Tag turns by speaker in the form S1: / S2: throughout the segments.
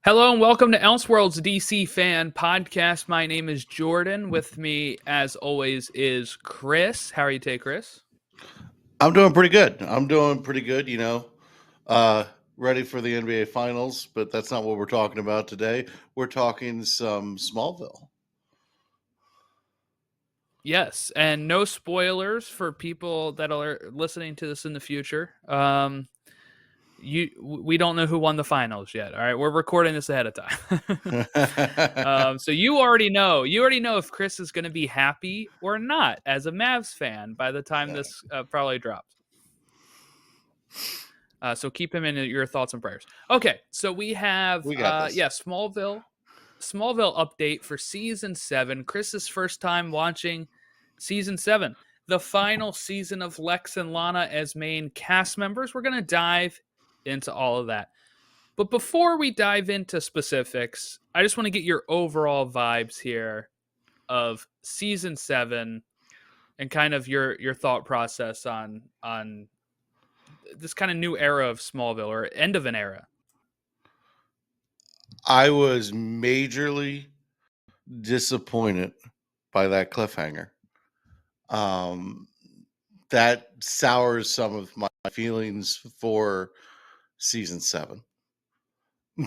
S1: Hello and welcome to Elseworlds DC Fan Podcast. My name is Jordan. With me, as always, is Chris. How are you today, Chris?
S2: I'm doing pretty good. Ready for the NBA Finals, but that's not what we're talking about today. We're talking some Smallville.
S1: Yes, and no spoilers for people that are listening to this in the future. We don't know who won the finals yet. All right, we're recording this ahead of time. So you already know if Chris is going to be happy or not as a Mavs fan by the time this probably drops. So keep him in your thoughts and prayers. Okay, so we have Smallville update for season 7. Chris's first time watching season 7, the final season of Lex and Lana as main cast members. We're gonna dive into all of that, but before we dive into specifics, I just want to get your overall vibes here of season 7 and kind of your thought process on this kind of new era of Smallville, or end of an era.
S2: I was majorly disappointed by that cliffhanger. That sours some of my feelings for season 7.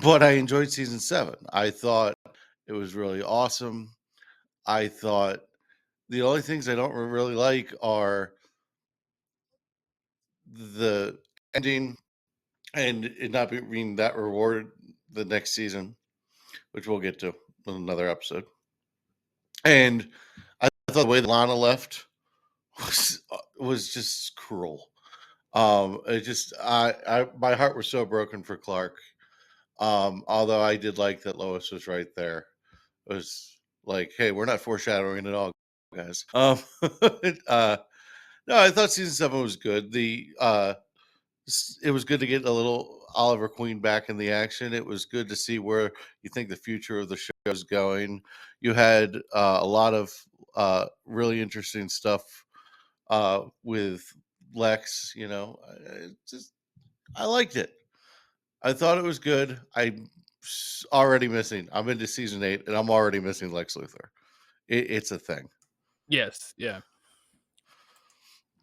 S2: But I enjoyed season 7. I thought it was really awesome. I thought the only things I don't really like are the ending and it not being that rewarded the next season, which we'll get to in another episode. And I thought the way that Lana left was just cruel. My heart was so broken for Clark. Although I did like that Lois was right there. It was like, hey, we're not foreshadowing at all, guys. No, I thought season 7 was good. It was good to get a little Oliver Queen back in the action. It was good to see where you think the future of the show is going. You had a lot of really interesting stuff with Lex. I liked it. I thought it was good. I'm already missing. I'm into season 8, and I'm already missing Lex Luthor. It's a thing.
S1: Yes, yeah.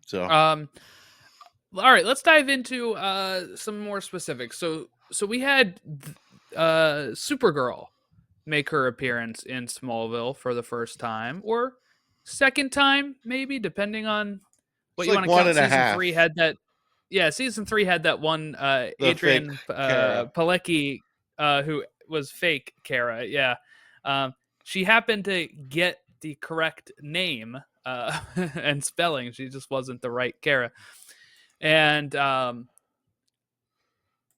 S2: So,
S1: all right, let's dive into some more specifics. So we had Supergirl make her appearance in Smallville for the first time, or second time, maybe, depending on what you want to count. Season 3 had that. Yeah, season 3 had that one Adrian Palicki, who was fake Kara. Yeah, she happened to get the correct name and spelling. She just wasn't the right Kara. And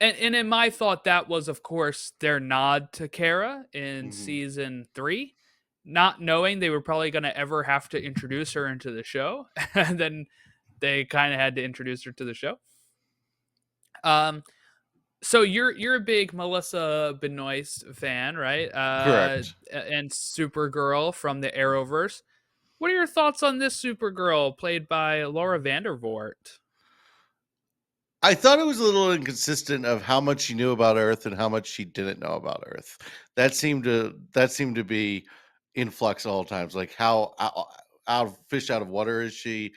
S1: in my thought, that was, of course, their nod to Kara in season 3, not knowing they were probably going to ever have to introduce her into the show. And then they kind of had to introduce her to the show. So you're a big Melissa Benoist fan, right?
S2: Correct.
S1: And Supergirl from the Arrowverse. What are your thoughts on this Supergirl played by Laura Vandervoort?
S2: I thought it was a little inconsistent of how much she knew about Earth and how much she didn't know about Earth. That seemed to be in flux all times. Like how out of fish out of water is she?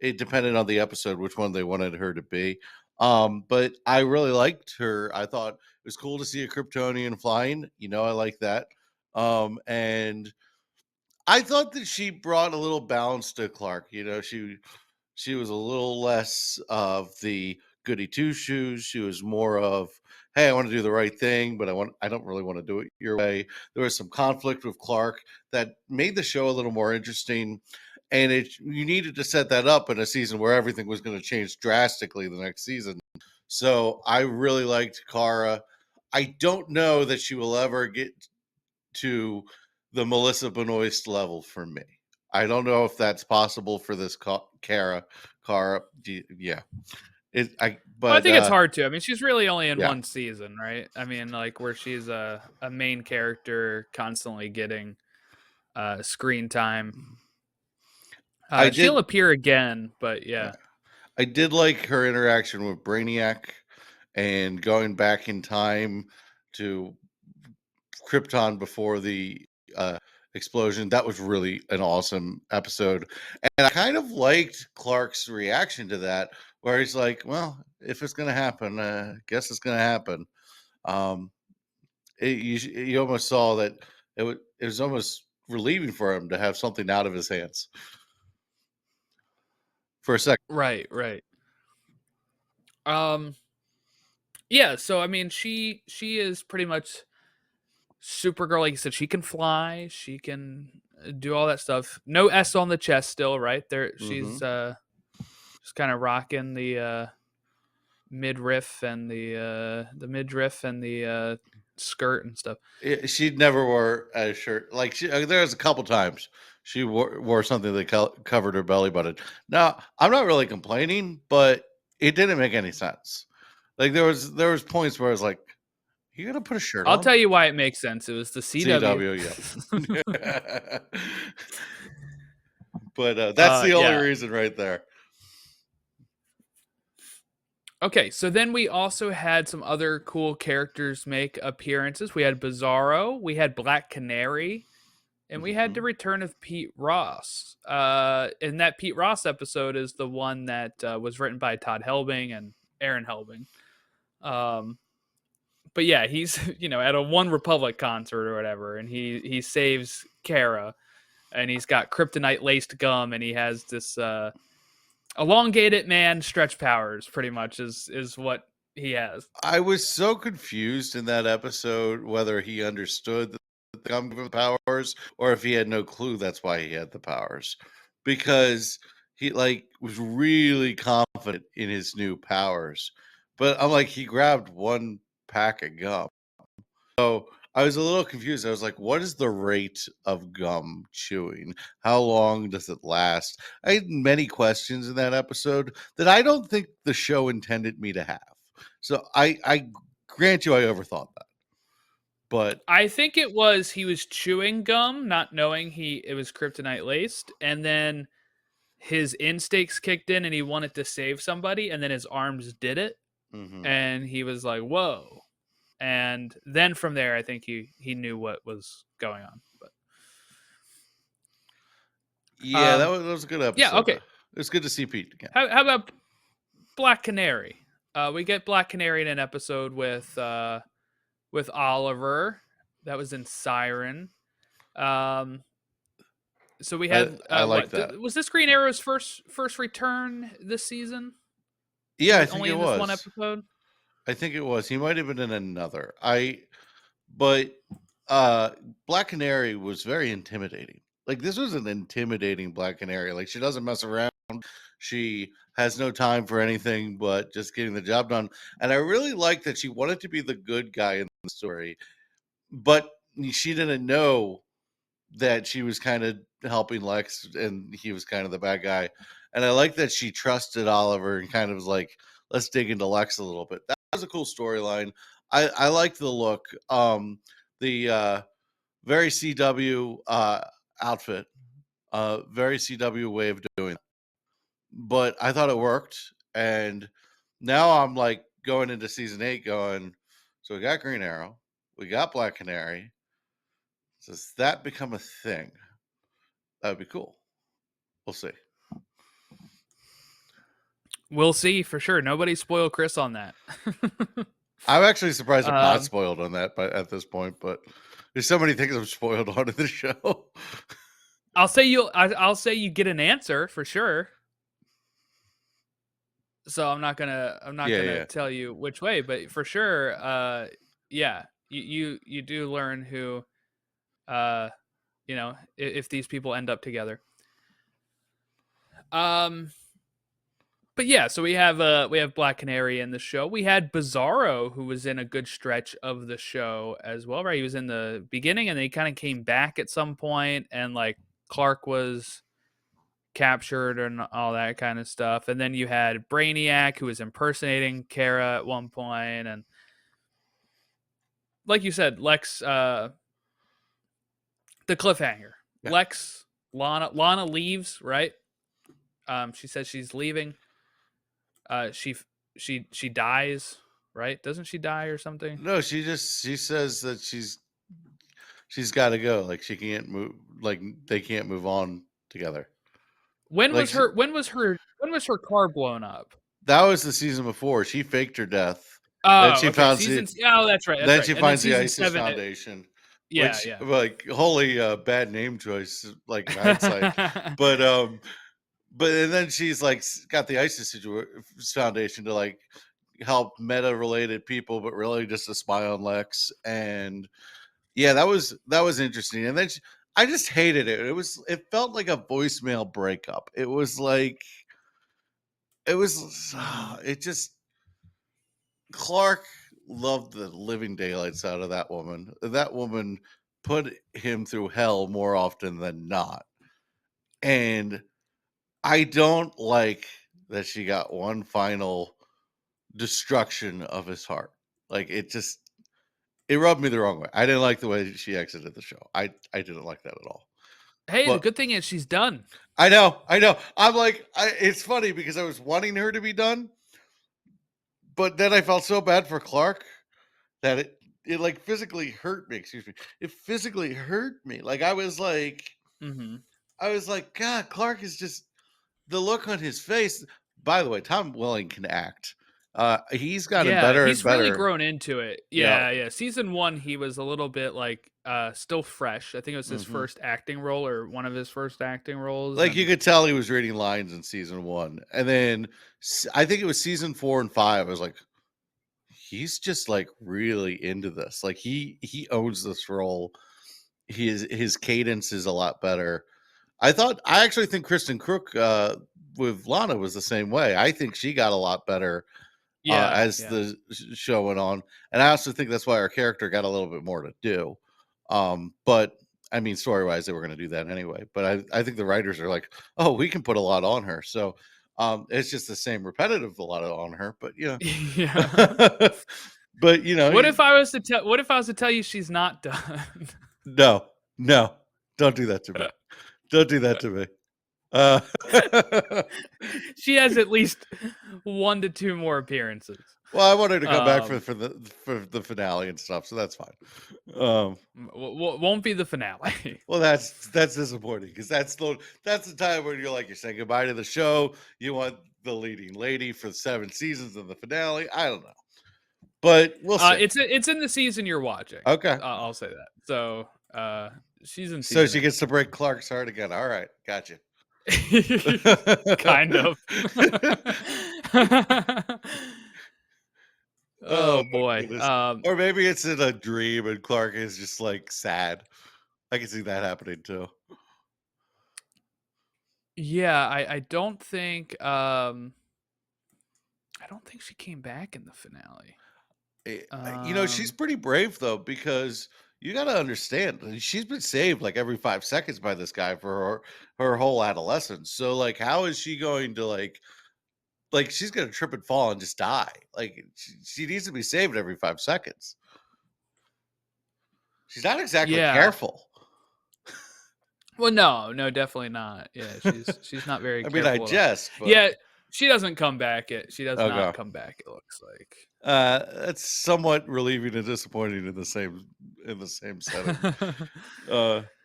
S2: It depended on the episode which one they wanted her to be. But I really liked her. I thought it was cool to see a Kryptonian flying. I like that. And I thought that she brought a little balance to Clark. She was a little less of the goody two shoes. She was more of, hey, I want to do the right thing, but I don't really want to do it your way. There was some conflict with Clark that made the show a little more interesting. And you needed to set that up in a season where everything was going to change drastically the next season. So I really liked Kara. I don't know that she will ever get to the Melissa Benoist level for me. I don't know if that's possible for this Kara. Yeah.
S1: I think it's hard to. I mean, she's really only in one season, right? I mean, like where she's a main character constantly getting screen time. She'll appear again, but yeah.
S2: I did like her interaction with Brainiac and going back in time to Krypton before the explosion. That was really an awesome episode. And I kind of liked Clark's reaction to that, where he's like, well, if it's going to happen, I guess it's going to happen. You almost saw that it was almost relieving for him to have something out of his hands for a second.
S1: Right. Yeah, so I mean, she is pretty much Supergirl. Like you said, she can fly, she can do all that stuff. No S on the chest still, right? There, she's just kind of rocking the midriff and the midriff and the skirt and stuff.
S2: She never wore a shirt. Like there was a couple times she wore something that covered her belly button. Now I'm not really complaining, but it didn't make any sense. Like there was points where I was like, "You gonna put a shirt on?"
S1: I'll tell you why it makes sense. It was the CW.
S2: Yeah. But that's the only reason right there.
S1: Okay, so then we also had some other cool characters make appearances. We had Bizzaro, we had Black Canary, and we had the return of Pete Ross. And that Pete Ross episode is the one that was written by Todd Helbing and Aaron Helbing. But yeah, he's at a One Republic concert or whatever, and he saves Kara, and he's got kryptonite laced gum, and he has this elongated man stretch powers. Pretty much is what he has.
S2: I was so confused in that episode whether he understood the gum giving powers or if he had no clue that's why he had the powers, because he was really confident in his new powers. But I'm like, he grabbed one pack of gum. So I was a little confused. I was like, what is the rate of gum chewing? How long does it last? I had many questions in that episode that I don't think the show intended me to have. So I grant you I overthought that. But
S1: I think it was he was chewing gum, not knowing it was kryptonite laced, and then his instincts kicked in and he wanted to save somebody, and then his arms did it. And he was like, whoa. And then from there, I think he knew what was going on. But
S2: yeah, that was a good episode.
S1: Yeah, okay.
S2: It was good to see Pete again.
S1: How about Black Canary? We get Black Canary in an episode with Oliver. That was in Siren. So we had
S2: I like that.
S1: Was this Green Arrow's first return this season?
S2: Yeah, I think it was.
S1: This one episode.
S2: I think it was. He might have been in another. But Black Canary was very intimidating. Like this was an intimidating Black Canary. Like she doesn't mess around. She has no time for anything but just getting the job done. And I really like that she wanted to be the good guy in the story, but she didn't know that she was kind of helping Lex and he was kind of the bad guy. And I like that she trusted Oliver and kind of was like, let's dig into Lex a little bit. That was a cool storyline. I liked the look. The very CW outfit, very CW way of doing it. But I thought it worked. And now I'm like going into season 8 going, so we got Green Arrow, we got Black Canary. Does that become a thing? That would be cool. We'll see.
S1: We'll see for sure. Nobody spoil Chris on that.
S2: I'm actually surprised I'm not spoiled on that at this point, but there's so many things I'm spoiled on in the show.
S1: I'll say you get an answer for sure. So I'm not gonna tell you which way, but for sure, you do learn who, if these people end up together. But yeah, so we have Black Canary in the show. We had Bizzaro, who was in a good stretch of the show as well, right? He was in the beginning, and then he kind of came back at some point, and like Clark was captured and all that kind of stuff. And then you had Brainiac, who was impersonating Kara at one point, and like you said, Lex, the cliffhanger. Yeah. Lex, Lana leaves, right? She says she's leaving. She dies, right? Doesn't she die or something?
S2: No, she says that she's she's got to go. Like she can't move. Like they can't move on together.
S1: When
S2: Like
S1: was her car blown up?
S2: that was the season before. She faked her death. Then
S1: Oh,
S2: she
S1: okay.
S2: found the.
S1: Oh, that's right. That's
S2: Then
S1: right.
S2: she
S1: And then
S2: finds the
S1: season
S2: ISIS
S1: 7.
S2: Foundation,
S1: Yeah,
S2: which
S1: yeah.
S2: like holy bad name choice, like in hindsight. But and then she's like got the ISIS Foundation to like help meta related people, but really just to spy on Lex. And yeah, that was interesting. And then I just hated it. It felt like a voicemail breakup. It was like it just Clark loved the living daylights out of that woman. That woman put him through hell more often than not. And I don't like that she got one final destruction of his heart. Like it rubbed me the wrong way. I didn't like the way she exited the show. I didn't like that at all.
S1: Hey, the
S2: But
S1: good thing is she's done.
S2: I know. I'm like, it's funny because I was wanting her to be done, but then I felt so bad for Clark that it like physically hurt me. Excuse me. It physically hurt me. Like I was like, God, Clark is just the look on his face. By the way, Tom Welling can act. He's gotten
S1: Yeah,
S2: better and
S1: he's really
S2: better.
S1: grown into it.
S2: Yeah.
S1: Yeah, yeah. Season 1, he was a little bit like still fresh. I think it was his
S2: Mm-hmm.
S1: first acting role or one of his first acting roles.
S2: Like you
S1: And
S2: could tell he was reading lines in season 1, and then I think it was season 4 and 5. I was like, he's just like really into this. Like he owns this role. His cadence is a lot better. I actually think Kristen Crook with Lana was the same way. I think she got a lot better
S1: yeah,
S2: as
S1: yeah.
S2: the show went on, and I also think that's why our character got a little bit more to do. But I mean, story wise, they were going to do that anyway. But I think the writers are like, oh, we can put a lot on her, so it's just the same repetitive a lot on her. But
S1: Yeah.
S2: but
S1: What if I was to tell you she's not done?
S2: no, don't do that to me. Don't do that to me. Uh,
S1: She has at least 1 to 2 more appearances.
S2: well, I want her to come back for the finale and stuff, so that's fine.
S1: Won't be the finale.
S2: Well, that's disappointing because that's the time where you're like you're saying goodbye to the show. You want the leading lady for 7 seasons and the finale. I don't know, but we'll see.
S1: It's in the season you're watching.
S2: Okay,
S1: I'll say that. So she's in
S2: so
S1: season
S2: she
S1: 8.
S2: gets to break Clark's heart again. All right, gotcha.
S1: Kind of. Oh boy.
S2: Or maybe it's in a dream and Clark is just like sad. I can see that happening too.
S1: Yeah, I don't think she came back in the finale.
S2: She's pretty brave though, because you got to understand she's been saved like every 5 seconds by this guy for her whole adolescence. So like, how is she going to like she's gonna trip and fall and just die? Like she needs to be saved every 5 seconds. She's not exactly careful.
S1: Well, no, definitely not. Yeah, she's not very
S2: I mean,
S1: careful.
S2: I jest, but
S1: yeah, she doesn't come back. She does not come back. It looks like.
S2: That's somewhat relieving and disappointing in the same setting.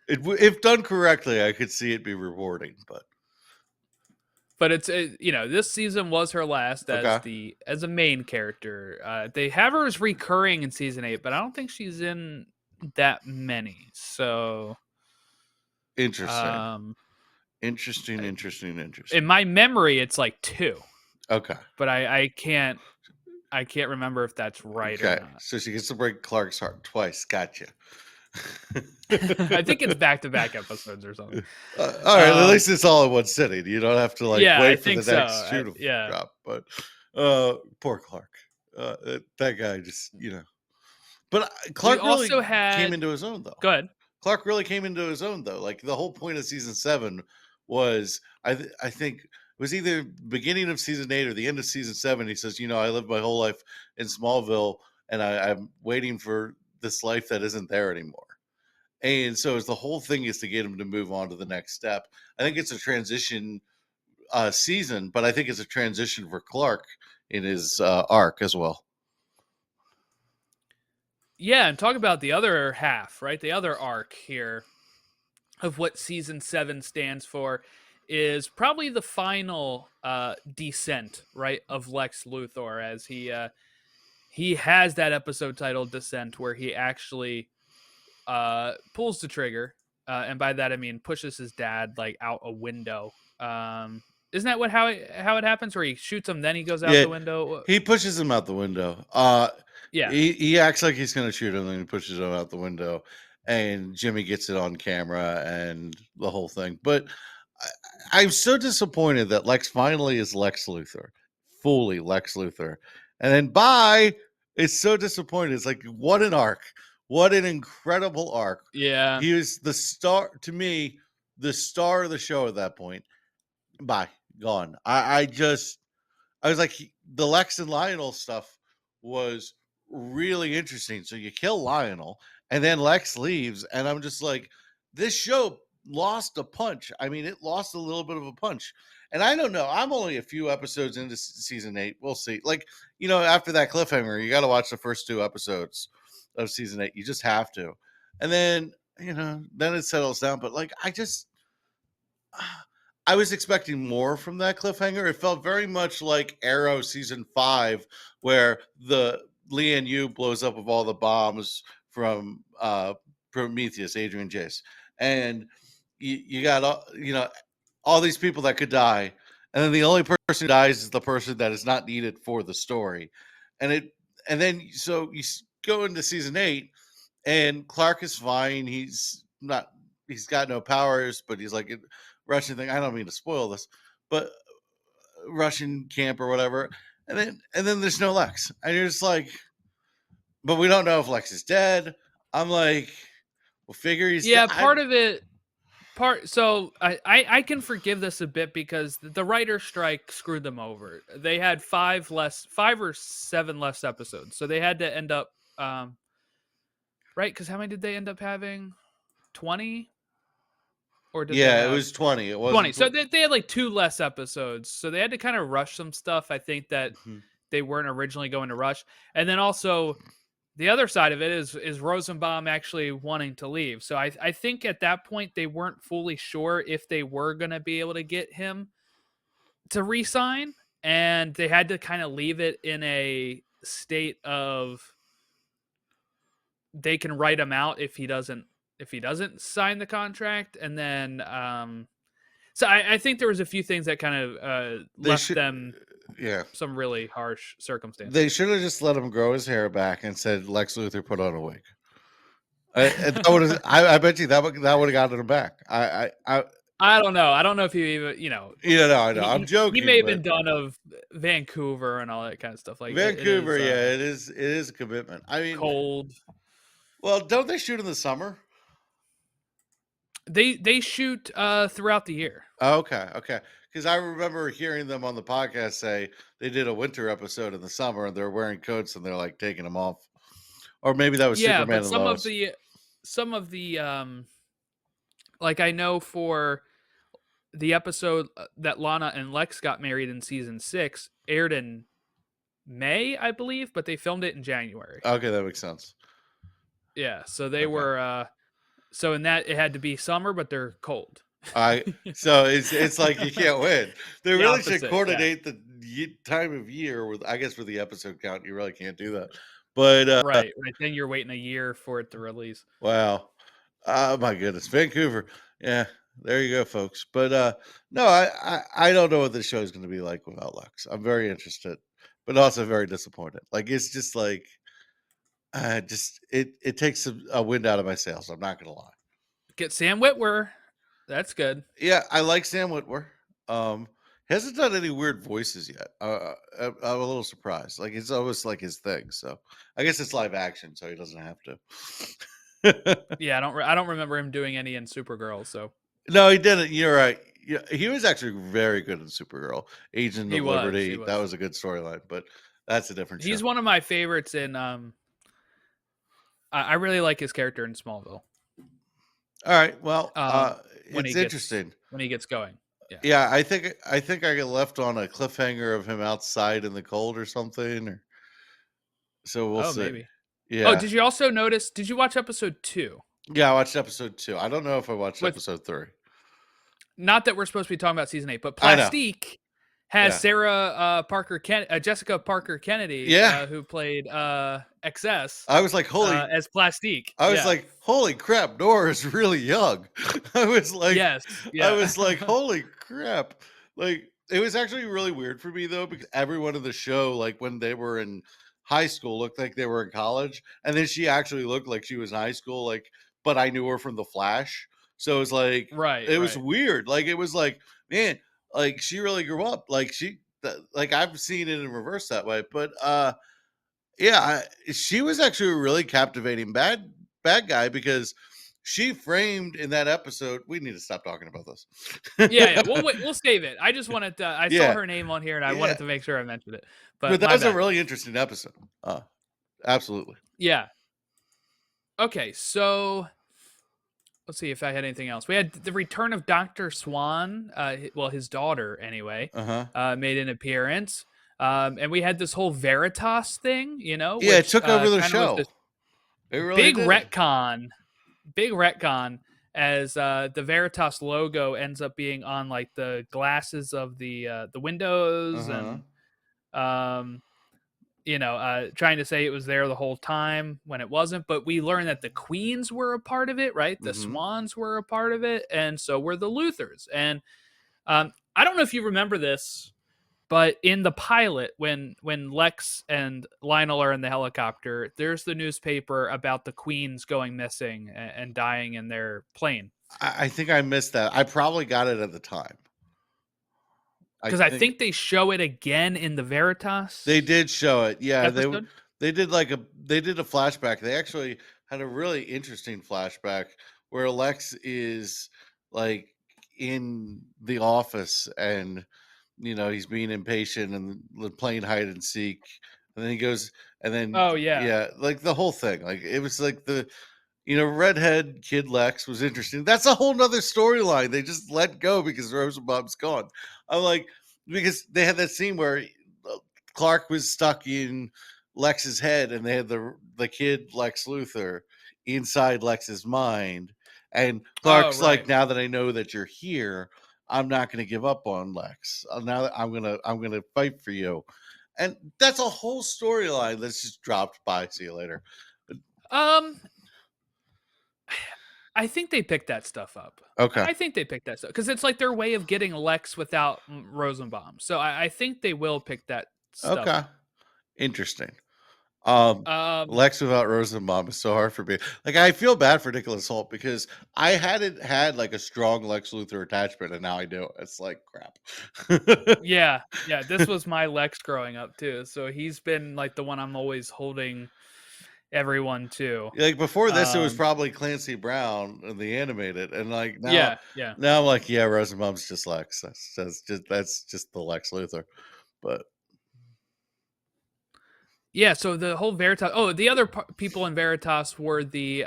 S2: If done correctly, I could see it be rewarding,
S1: but it's this season was her last as a main character. They have her as recurring in season 8, but I don't think she's in that many. So
S2: interesting. Interesting.
S1: In my memory, it's like 2.
S2: Okay,
S1: but I can't remember if that's right or not.
S2: So she gets to break Clark's heart twice. Gotcha.
S1: I think it's back-to-back episodes or something.
S2: All right, at least it's all in one sitting. You don't have to wait for the next shoe to drop. But poor Clark. That guy just But Clark really came into his own though.
S1: Go ahead.
S2: Clark really came into his own though. Like the whole point of season 7 was, I think it was either beginning of season 8 or the end of season 7. He says, I lived my whole life in Smallville, and I'm waiting for this life that isn't there anymore. And so the whole thing is to get him to move on to the next step. I think it's a transition season, but I think it's a transition for Clark in his arc as well.
S1: Yeah, and talk about the other half, right? The other arc here of what season 7 stands for is probably the final descent, right, of Lex Luthor, as he has that episode titled Descent, where he actually pulls the trigger, and by that I mean pushes his dad like out a window. Isn't that how it happens? Where he shoots him, then he goes out
S2: Yeah,
S1: the window.
S2: he pushes him out the window.
S1: Yeah,
S2: he acts like he's going to shoot him, and he pushes him out the window, and Jimmy gets it on camera and the whole thing. But I'm so disappointed that Lex finally is Lex Luthor, fully Lex Luthor, and then bye. It's so disappointing. It's like, what an arc! What an incredible arc!
S1: yeah,
S2: He was the star to me, the star of the show at that point. Bye, gone. I was like, the Lex and Lionel stuff was really interesting. So you kill Lionel, and then Lex leaves, and I'm just like, this show lost a punch. I mean, it lost a little bit of a punch. And I don't know. I'm only a few episodes into season 8. We'll see. Like, after that cliffhanger, you got to watch the first 2 episodes of season 8. You just have to. And then, then it settles down. But like, I was expecting more from that cliffhanger. It felt very much like Arrow season 5, where the Lian Yu blows up with all the bombs from Prometheus, Adrian Jace, and you got all these people that could die, and then the only person who dies is the person that is not needed for the story, and then so you go into season 8, and Clark is fine. He's got no powers, but he's like Russian thing. I don't mean to spoil this, but Russian camp or whatever. And then there's no Lex. And you're just like, but we don't know if Lex is dead. I'm like, well, figure he's
S1: yeah.
S2: dead.
S1: So I can forgive this a bit because the writer strike screwed them over. They had 5 or 7 less episodes, so they had to end up right. Because how many did they end up having? 20. Or did they have
S2: it was 20. It
S1: 20?
S2: wasn't
S1: So they had like 2 less episodes. So they had to kind of rush some stuff. I think that they weren't originally going to rush. And then also the other side of it is Rosenbaum actually wanting to leave. So I think at that point they weren't fully sure if they were going to be able to get him to re-sign, and they had to kind of leave it in a state of they can write him out if he doesn't sign the contract. And then so I think there was a few things that kind of left them some really harsh circumstances.
S2: They should have just let him grow his hair back and said Lex Luthor put on a wig. I bet you that would have gotten him back.
S1: I don't know. I don't know if he even,
S2: I know. I'm joking.
S1: He may have been done of Vancouver and all that kind of stuff. Like
S2: Vancouver, it is a commitment. I mean,
S1: cold.
S2: Well, don't they shoot in the summer?
S1: They shoot throughout the year.
S2: Oh, okay. Because I remember hearing them on the podcast say they did a winter episode in the summer and they're wearing coats and they're like taking them off, or maybe that was Superman.
S1: But
S2: and
S1: some of the like I know for the episode that Lana and Lex got married in season 6 aired in May, I believe, but they filmed it in January.
S2: Okay, that makes sense.
S1: Yeah, so they were so in that it had to be summer, but they're cold.
S2: So it's like you can't win. They really should coordinate the time of year with, I guess, for the episode count. You really can't do that. But
S1: right. Then you're waiting a year for it to release.
S2: Wow. Oh my goodness. Vancouver. Yeah, there you go, folks. But no, I don't know what this show is going to be like without Lex. I'm very interested, but also very disappointed. Like, it's just like it takes a wind out of my sails. I'm not going to lie.
S1: Get Sam Witwer. That's good.
S2: Yeah, I like Sam Witwer. Hasn't done any weird voices yet. I'm a little surprised. Like, it's always like his thing. So I guess it's live action, so he doesn't have to.
S1: Yeah, I don't remember him doing any in Supergirl. So
S2: no, he didn't. You're right. Yeah, he was actually very good in Supergirl, Agent of Liberty. That was a good storyline, but that's a different show.
S1: He's one of my favorites in. I really like his character in Smallville.
S2: All right. Well, it's interesting
S1: when he gets going.
S2: Yeah. I think I get left on a cliffhanger of him outside in the cold or something. So we'll see.
S1: Maybe.
S2: Yeah.
S1: Oh, did you also notice? Did you watch episode 2?
S2: Yeah, I watched episode 2. I don't know if I watched
S1: With
S2: episode 3.
S1: not that we're supposed to be talking about season 8, but
S2: I know.
S1: Plastique has
S2: Yeah.
S1: Sarah Jessica Parker Kennedy,
S2: Yeah.
S1: who played XS.
S2: I was like,
S1: as Plastique.
S2: I was
S1: Yeah.
S2: like, holy crap, Nora's really young. I was like,
S1: Yes. Yeah.
S2: holy crap. Like, it was actually really weird for me though, because everyone in the show, like when they were in high school, looked like they were in college. And then she actually looked like she was in high school, like, but I knew her from The Flash. So it was like,
S1: Right.
S2: it was weird. Like, it was like, man, like she really grew up. Like like I've seen it in reverse that way. But yeah, she was actually a really captivating bad guy, because she framed in that episode. We need to stop talking about this.
S1: Yeah. We'll save it. I just wanted to. I saw her name on here, and I wanted to make sure I mentioned it. But
S2: that
S1: my
S2: was
S1: bad.
S2: a really interesting episode. Absolutely.
S1: Yeah. Okay, so let's see if I had anything else. We had the return of Dr. Swan. Well, his daughter, anyway, made an appearance. And we had this whole Veritas thing,
S2: Yeah,
S1: which
S2: it took over the show.
S1: It really big retcon. Big retcon, as the Veritas logo ends up being on like the glasses of the windows, and trying to say it was there the whole time when it wasn't. But we learned that the Queens were a part of it, right? The Swans were a part of it, and so were the Luthers. And I don't know if you remember this, but in the pilot, when Lex and Lionel are in the helicopter, there's the newspaper about the Queens going missing and dying in their plane.
S2: I think I missed that. I probably got it at the time.
S1: Because I think they show it again in the Veritas.
S2: They did show it. Yeah,
S1: episode?
S2: they did a flashback. They actually had a really interesting flashback where Lex is like in the office, and he's being impatient and playing hide and seek, and then he goes, and then like the whole thing, like it was like the redhead kid Lex was interesting. That's a whole nother storyline they just let go because Rosenbaum's gone. I'm like, because they had that scene where Clark was stuck in Lex's head, and they had the kid Lex Luthor inside Lex's mind, and Clark's like, now that I know that you're here, I'm not going to give up on Lex. Now that I'm gonna fight for you, and that's a whole storyline that's just dropped by. See you later.
S1: I think they picked that stuff up.
S2: Okay.
S1: I think they picked that stuff because it's like their way of getting Lex without Rosenbaum. So I think they will pick that stuff up.
S2: Interesting. Lex without Rosenbaum is so hard for me. Like, I feel bad for Nicholas Hoult because I hadn't had like a strong Lex Luthor attachment, and now I do. It's like crap.
S1: Yeah. This was my Lex growing up too. So he's been like the one I'm always holding everyone to.
S2: Like before this, it was probably Clancy Brown in the animated, and like now, now I'm like, Rosenbaum's just Lex. That's just the Lex Luthor, but.
S1: Yeah, so the whole Veritas. Oh, the other people in Veritas were the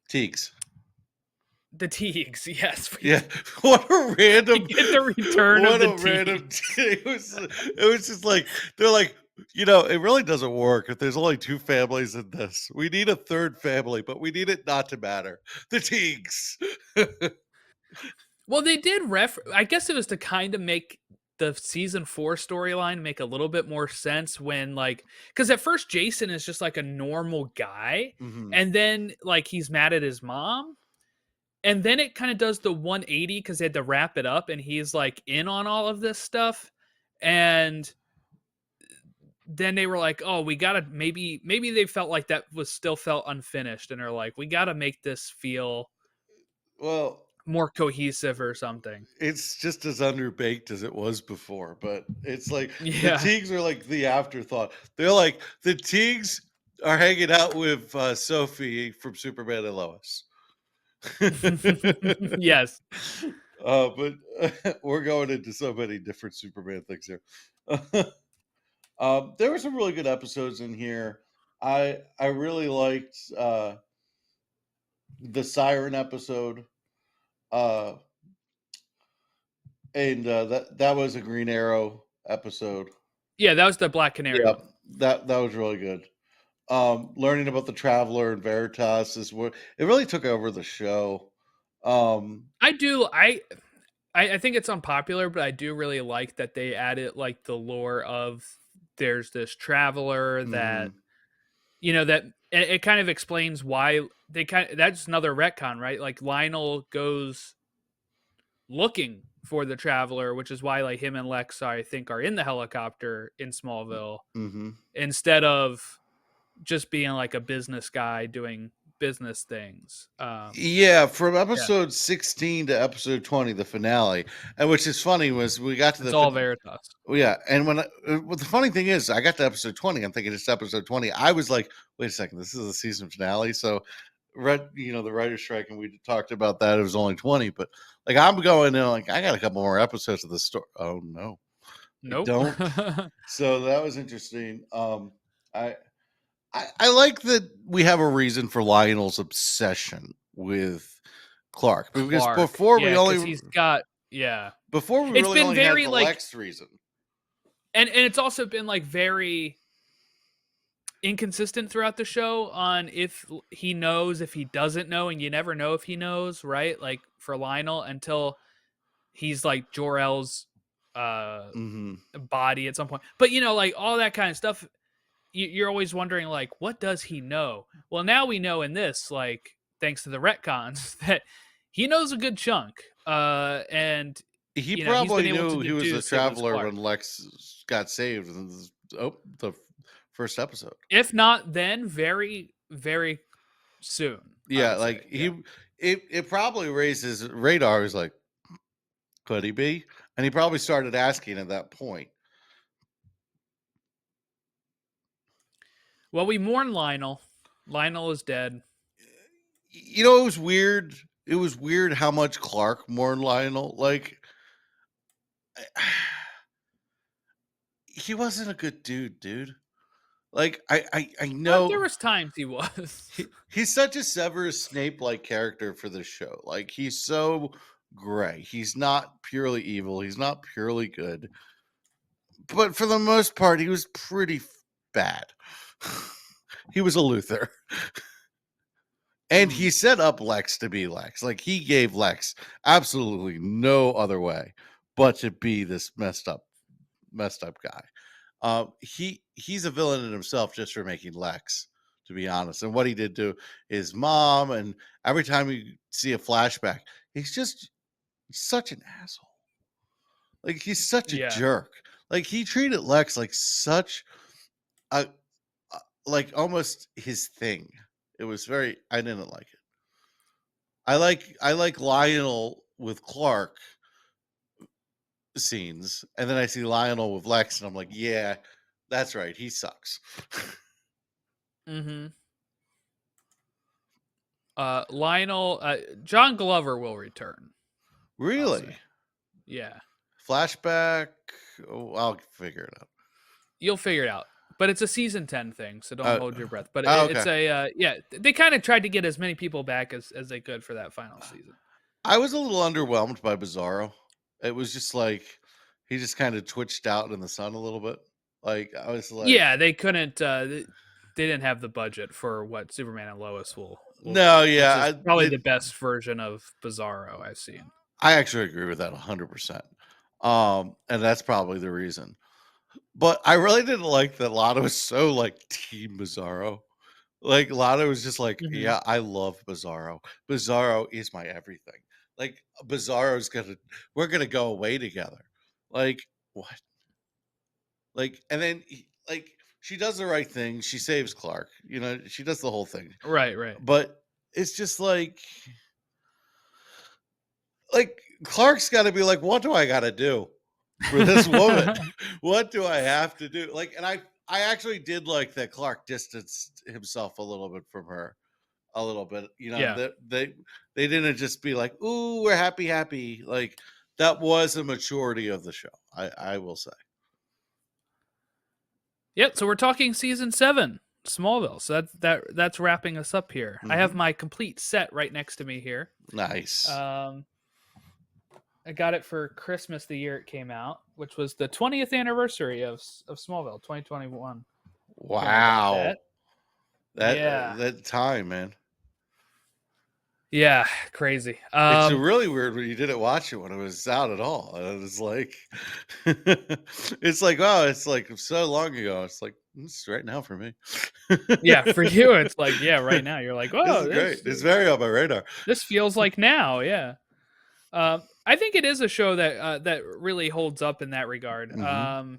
S2: Teagues.
S1: The Teagues, yes.
S2: Yeah, what a random.
S1: The return of the Teagues.
S2: It was just like they're like, it really doesn't work if there's only two families in this. We need a third family, but we need it not to matter. The Teagues.
S1: Well, they did I guess it was to kind of make the season 4 storyline make a little bit more sense when because at first Jason is just like a normal guy, and then like he's mad at his mom, and then it kind of does the 180 because they had to wrap it up, and he's like in on all of this stuff, and then they were like, oh, we gotta maybe they felt like that was still felt unfinished, and they're like, we gotta make this feel more cohesive or something.
S2: It's just as underbaked as it was before, but it's like the Teagues are like the afterthought. They're like the Teagues are hanging out with Sophie from Superman and Lois.
S1: Yes.
S2: But we're going into so many different Superman things here. There were some really good episodes in here. I really liked the Siren episode. And that was a Green Arrow episode.
S1: Yeah, that was the Black Canary.
S2: Yeah, that was really good. Learning about the Traveler and Veritas is what it really took over the show.
S1: I do. I think it's unpopular, but I do really like that they added like the lore of there's this traveler that that it kind of explains why that's another retcon, right? Like Lionel goes looking for the traveler, which is why like him and Lex I think are in the helicopter in Smallville instead of just being like a business guy doing business things.
S2: From episode 16 to episode 20, the finale, and which is funny was we got to
S1: it's all Veritas.
S2: Yeah, and when the funny thing is, I got to episode 20. I'm thinking it's episode 20. I was like, wait a second, this is the season finale. So, the writer's strike, and we talked about that. It was only 20, but like I'm going in, like I got a couple more episodes of the story. Oh no,
S1: nope,
S2: don't. So that was interesting. I like that we have a reason for Lionel's obsession with Clark because before we only
S1: he's got
S2: before we really only had the Lex reason.
S1: And it's also been like very inconsistent throughout the show on if he knows, if he doesn't know, and you never know if he knows, right? Like for Lionel until he's like Jor-El's body at some point. But like all that kind of stuff, you're always wondering like, what does he know? Well, now we know in this, like thanks to the retcons, that he knows a good chunk. And
S2: he probably knew he was a traveler when Lex got saved in the first episode.
S1: If not then, very, very soon.
S2: Yeah, like it probably raised his radar. He's like, could he be? And he probably started asking at that point.
S1: Well, we mourn Lionel. Lionel is dead.
S2: It was weird. It was weird how much Clark mourned Lionel. Like, he wasn't a good dude. Like, I know
S1: there was times he was.
S2: He's such a Severus Snape-like character for this show. Like, he's so gray. He's not purely evil. He's not purely good. But for the most part, he was pretty bad. He was a Luthor. And he set up Lex to be Lex. Like, he gave Lex absolutely no other way but to be this messed up guy. He's a villain in himself just for making Lex, to be honest. And what he did to his mom, and every time you see a flashback, he's just such an asshole. Like, he's such a jerk. Like, he treated Lex like such a like almost his thing. It was very, I didn't like it. I like Lionel with Clark scenes, and then I see Lionel with Lex, and I'm like, yeah, that's right, he sucks.
S1: Lionel, John Glover will return.
S2: Really?
S1: Yeah.
S2: Flashback? Oh, I'll figure it out.
S1: You'll figure it out. But it's a season 10 thing, so don't hold your breath. But it's they kind of tried to get as many people back as they could for that final season.
S2: I was a little underwhelmed by Bizzaro. It was just like he just kind of twitched out in the sun a little bit. Like, I was like,
S1: yeah, they couldn't. They didn't have the budget for what Superman and Lois will
S2: no, do, yeah,
S1: probably the best version of Bizzaro I've seen.
S2: I actually agree with that 100%. And that's probably the reason. But I really didn't like that Lana was so like Team Bizzaro. Like, Lana was just like, yeah, I love Bizzaro. Bizzaro is my everything. Like, Bizzaro's we're gonna go away together. Like, what? Like, and then like she does the right thing. She saves Clark. She does the whole thing.
S1: Right.
S2: But it's just like Clark's got to be like, what do I got to do for this woman? What do I have to do? Like, and I actually did like that Clark distanced himself a little bit from her, a little bit. They didn't just be like, ooh, we're happy. Like, that was a maturity of the show. I will say.
S1: Yep. So we're talking season 7, Smallville. So that's wrapping us up here. I have my complete set right next to me here.
S2: Nice.
S1: I got it for Christmas the year it came out, which was the 20th anniversary of Smallville, 2021.
S2: Wow. That time, man.
S1: Yeah, crazy.
S2: It's really weird when you didn't watch it when it was out at all. And it's like, it's like, oh, it's like so long ago. It's like, it's right now for me.
S1: Yeah, for you, it's like, yeah, right now. You're like,
S2: This
S1: oh,
S2: is great. It's very on my radar.
S1: This feels like now, yeah. I think it is a show that that really holds up in that regard.
S2: Mm-hmm.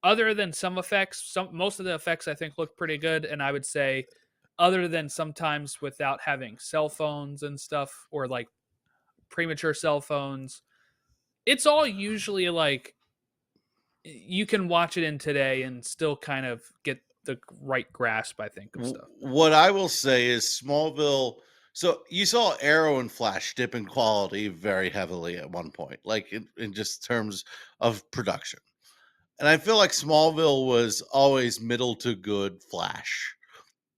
S1: Other than some effects, most of the effects I think look pretty good, and I would say, other than sometimes without having cell phones and stuff or like premature cell phones, it's all usually like you can watch it in today and still kind of get the right grasp, I think, of stuff.
S2: What I will say is Smallville. So you saw Arrow and Flash dip in quality very heavily at one point, like in just terms of production. And I feel like Smallville was always middle to good Flash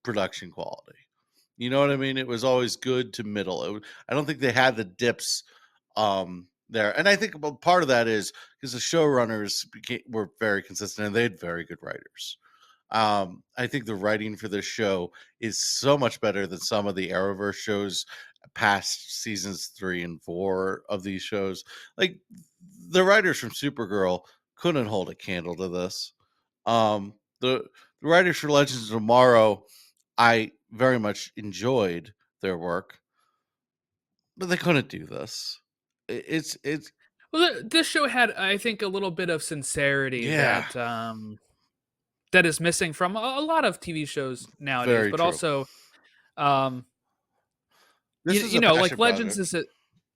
S2: production quality. You know what I mean? It was always good to middle. I don't think they had the dips there. And I think part of that is because the showrunners were very consistent and they had very good writers. I think the writing for this show is so much better than some of the Arrowverse shows past seasons 3 and 4 of these shows. Like the writers from Supergirl couldn't hold a candle to this. The writers for Legends of Tomorrow, I very much enjoyed their work, but they couldn't do this. It's
S1: Well, this show had, I think, a little bit of sincerity
S2: yeah,
S1: that is missing from a lot of TV shows nowadays,
S2: very
S1: but
S2: true.
S1: also,
S2: This is
S1: you
S2: a
S1: know, like
S2: passion project.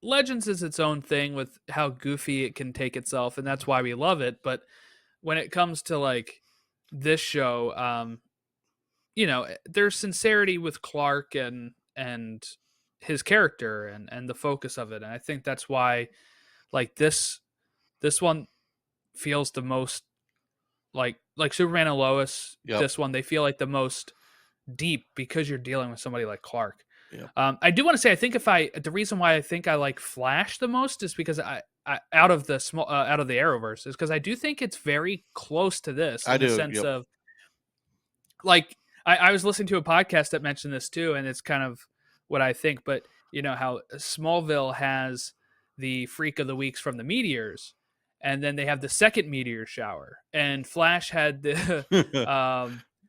S1: Legends is its own thing with how goofy it can take itself, and that's why we love it. But when it comes to like this show, you know, there's sincerity with Clark and his character and the focus of it, and I think that's why like this one feels the most like Superman and Lois.
S2: Yep.
S1: This one they feel like the most deep because you're dealing with somebody like Clark.
S2: Yep.
S1: I do want to say I think the reason why I think I like Flash the most is because I out of the Arrowverse is because I do think it's very close to this in the sense
S2: Yep.
S1: of like I was listening to a podcast that mentioned this too, and it's kind of what I think. But you know how Smallville has the freak of the weeks from the meteors, and then they have the second meteor shower, and Flash had the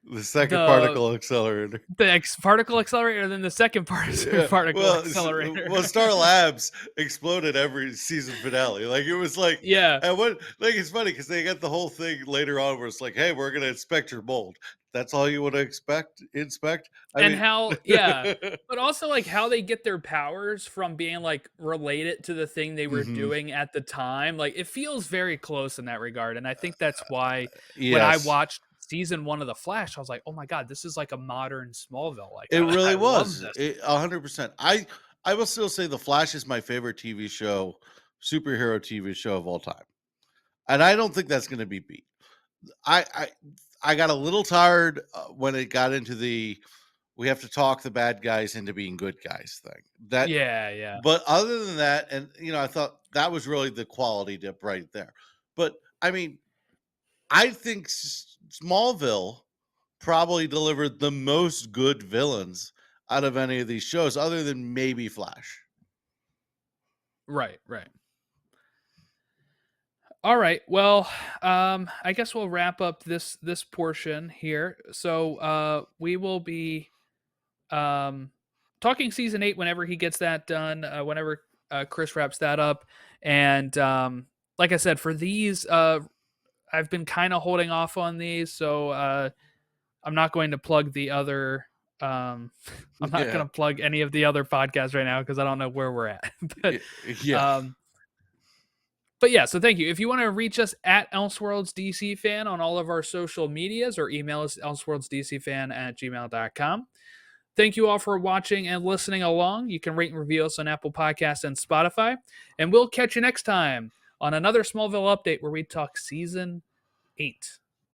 S2: the second
S1: the
S2: particle accelerator.
S1: The particle accelerator, and then the second particle accelerator.
S2: Well, Star Labs exploded every season finale. Like it was like,
S1: yeah.
S2: And what like it's funny because they got the whole thing later on where it's like, hey, we're gonna inspect your mold. That's all you want to inspect. I
S1: And
S2: mean,
S1: how, yeah, but also like how they get their powers from being like related to the thing they were doing at the time. Like it feels very close in that regard, and I think that's why when I
S2: yes,
S1: watched season 1 of The Flash, I was like, oh my god, this is like a modern Smallville. Like
S2: it
S1: I
S2: really
S1: love
S2: was.
S1: this.
S2: 100%. I will still say The Flash is my favorite TV show, superhero TV show of all time, and I don't think that's going to be beat. I got a little tired when it got into the we have to talk the bad guys into being good guys thing.
S1: Yeah.
S2: But other than that, and I thought that was really the quality dip right there. But I mean, I think Smallville probably delivered the most good villains out of any of these shows, other than maybe Flash.
S1: Right. All right. Well, I guess we'll wrap up this portion here. So we will be talking season 8 whenever he gets that done, whenever Chris wraps that up. And like I said, for these, I've been kind of holding off on these, so I'm not going to plug the other. I'm not going to plug any of the other podcasts right now because I don't know where we're at. But yeah, so thank you. If you want to reach us at elseworldsdcfan on all of our social medias or email us elseworldsdcfan@gmail.com. Thank you all for watching and listening along. You can rate and review us on Apple Podcasts and Spotify. And we'll catch you next time on another Smallville update where we talk season 8.